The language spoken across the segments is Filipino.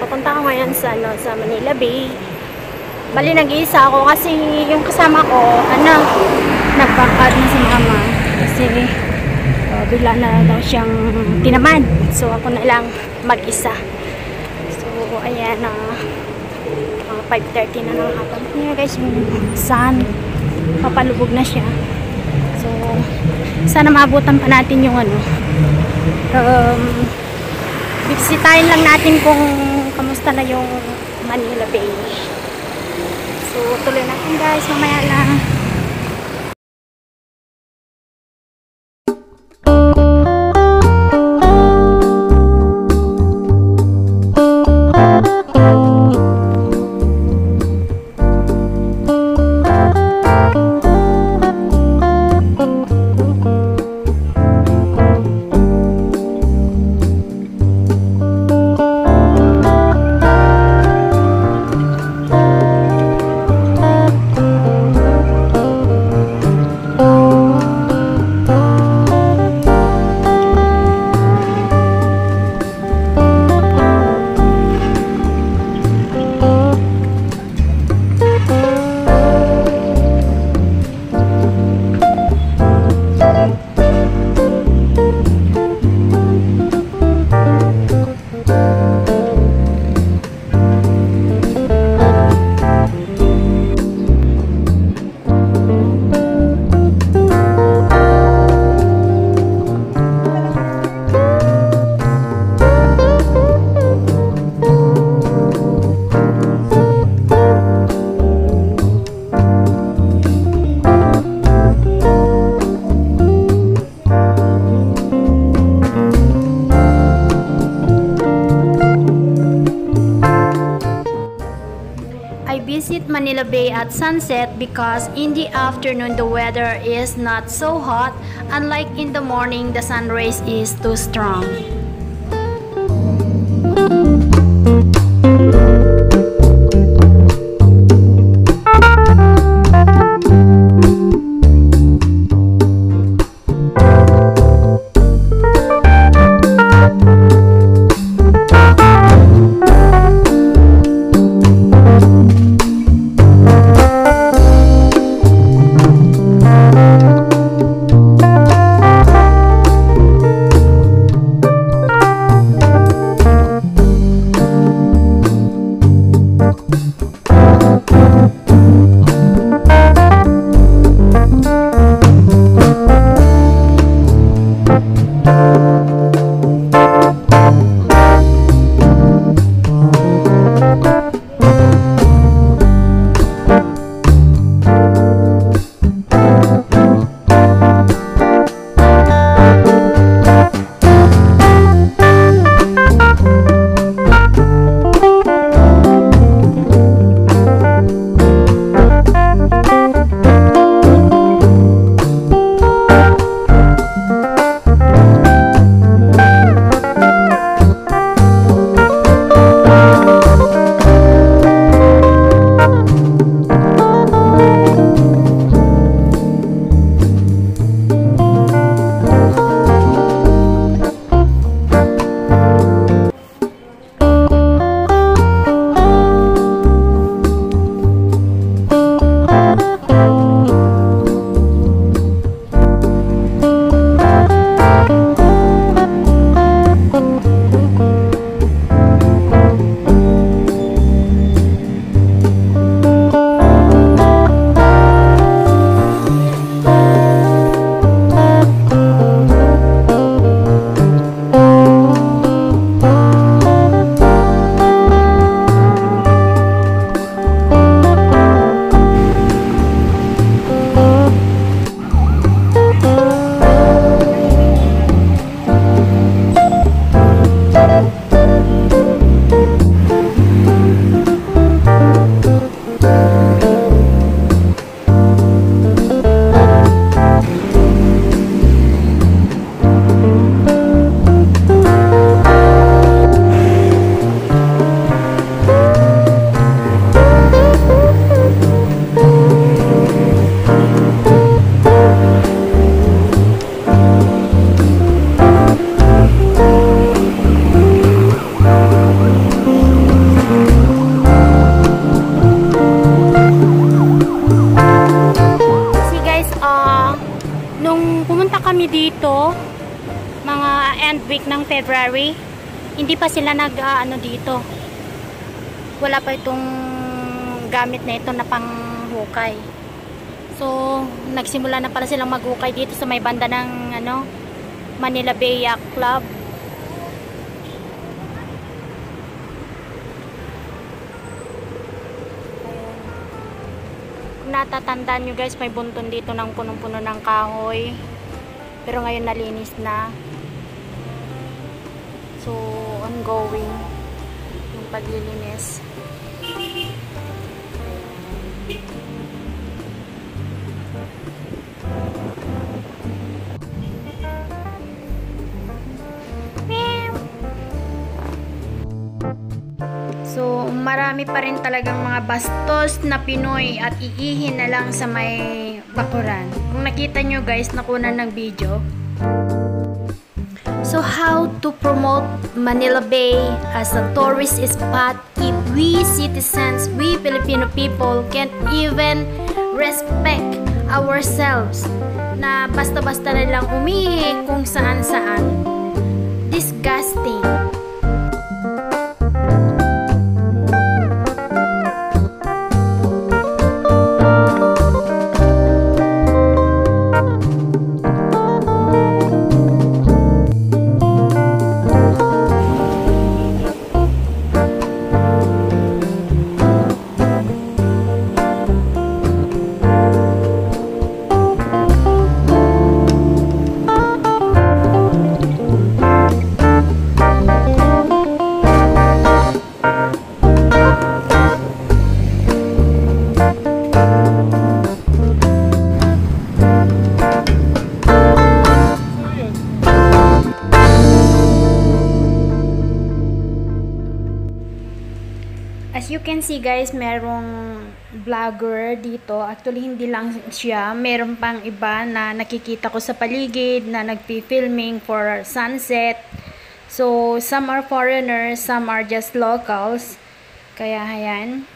Papunta ako ngayon sa, sa Manila Bay. Bali, nag-iisa ako kasi yung kasama ko, nagpakad na si mama. Kasi bigla na daw siyang tinamad. So, ako na lang mag-isa. So, ayan, 5:30 na ng hapon. Ayan guys, yung sun, papalubog na siya. So, sana maabutan pa natin yung bisitahin lang natin kung kamusta na yung Manila Bay. So, tuloy natin guys, mamaya lang. Visit Manila Bay at sunset because in the afternoon the weather is not so hot, unlike in the morning the sun rays is too strong. mga end week ng February. Hindi pa sila ano dito. Wala pa itong gamit na ito na panghukay. So, nagsimula na pala silang maghukay dito sa may banda ng ano, Manila Bay Yacht Club. Kung natatandaan nyo guys, may bunton dito ng punong-puno ng kahoy. Pero ngayon nalinis na. So, ongoing yung paglilinis. So, marami pa rin talagang mga bastos na Pinoy at iihin na lang sa may bakuran. Kung nakita nyo guys, nakunan ng video. So, how to promote Manila Bay as a tourist spot if we citizens, we Filipino people can't even respect ourselves na basta-basta na lang umihi kung saan-saan. Disgusting. As you can see guys, merong vlogger dito. Actually, hindi lang siya. Meron pang iba na nakikita ko sa paligid na nagpi-filming for sunset. So, some are foreigners, some are just locals. Kaya, ayan.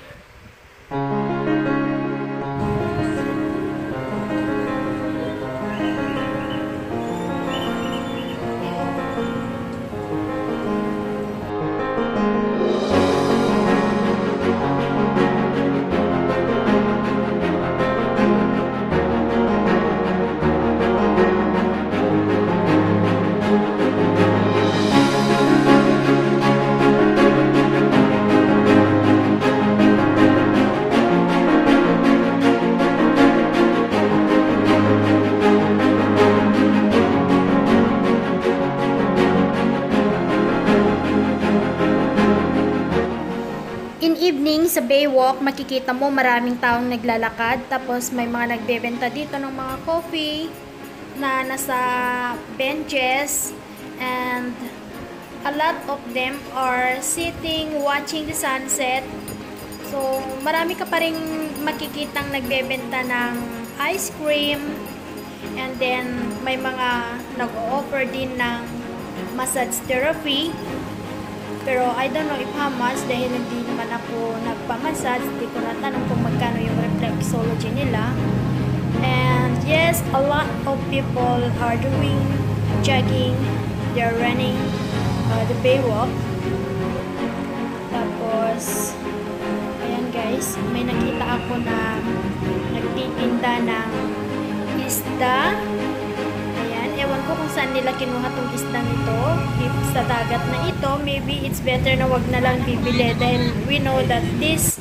Evening sa Baywalk, makikita mo maraming taong naglalakad, tapos may mga nagbebenta dito ng mga coffee na nasa benches, and a lot of them are sitting watching the sunset. So marami ka pa rin makikitang nagbebenta ng ice cream, and then may mga nag-offer din ng massage therapy. Pero I don't know if how much dahil hindi naman ako nagpamassage. Hindi ko natanong kung magkano yung reflexology nila. And yes, a lot of people are doing jogging. They're running the Baywalk. Tapos, ayan guys, may nakita ako na nagtitinda ng isda. Ewan ko kung saan nila kinuha tong isdang ito. If sa dagat na ito, maybe it's better na wag na lang bibili dahil we know that this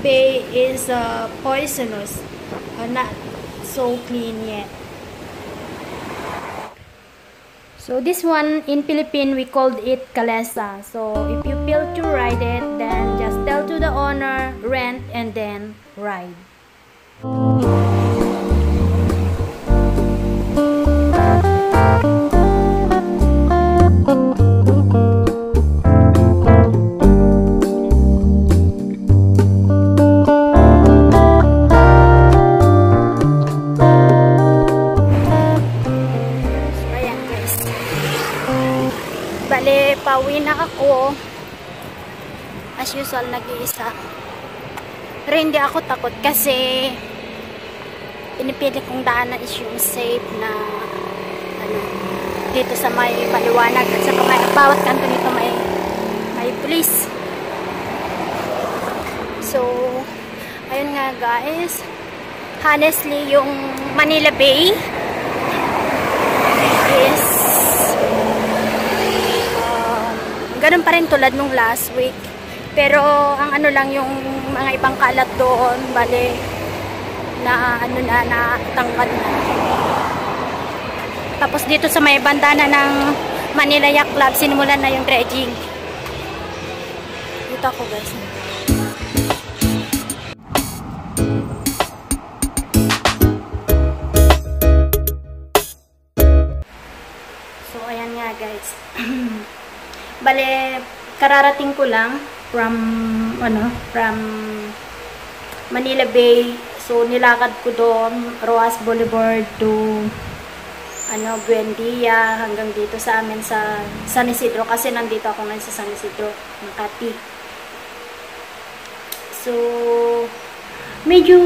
bay is poisonous. Not so clean yet. So this one in Philippines we called it kalesa. So if you feel to ride it, then just tell to the owner, rent, and then ride. Bale, pauwi na ako. As usual, nag-iisa. Pero hindi ako takot kasi pinipili kong daanan is yung safe na ano, dito sa may maliwanag at saka may bawat kanto nito may police. So ayun nga guys, honestly yung Manila Bay is ganun pa rin tulad nung last week, pero ang ano lang yung mga ibang kalat doon, bale na ano na tangkad na. Tapos dito sa may bandana ng Manila Yacht Club, sinimulan na yung dredging. Dito ako guys. So ayan nga guys. Bale, kararating ko lang from Manila Bay. So nilakad ko doon Roas Boulevard to Buendia hanggang dito sa amin sa San Isidro, kasi nandito ako ngayon sa San Isidro, Makati. So medyo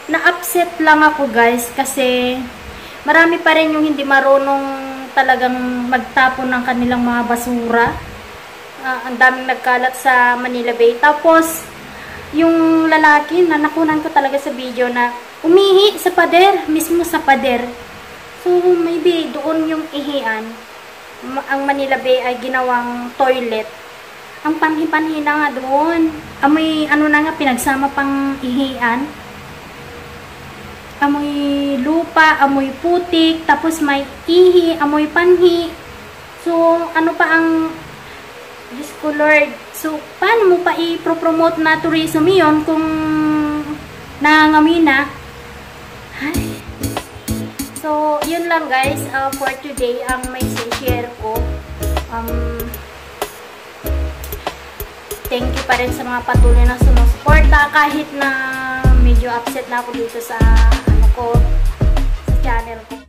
na-upset lang ako guys, kasi marami pa rin yung hindi marunong talagang magtapon ng kanilang mga basura. Ang daming nagkalat sa Manila Bay. Tapos yung lalaki na nakunan ko talaga sa video na umihi sa pader, mismo sa pader. So maybe doon yung ihian. Ang Manila Bay ay ginawang toilet. Ang panhi-panhi na nga doon. Amoy na nga, pinagsama pang ihian. Amoy lupa, amoy putik, tapos may ihi, amoy panhi. So, ano pa ang Diyos ko Lord. So, paano mo pa i-promote na tourism yun kung nangangamoy na? Ay. So, yun lang guys, for today, ang may share ko. Thank you pa rin sa mga patuloy na sumusuporta, kahit na medyo upset na ako dito sa channel ko.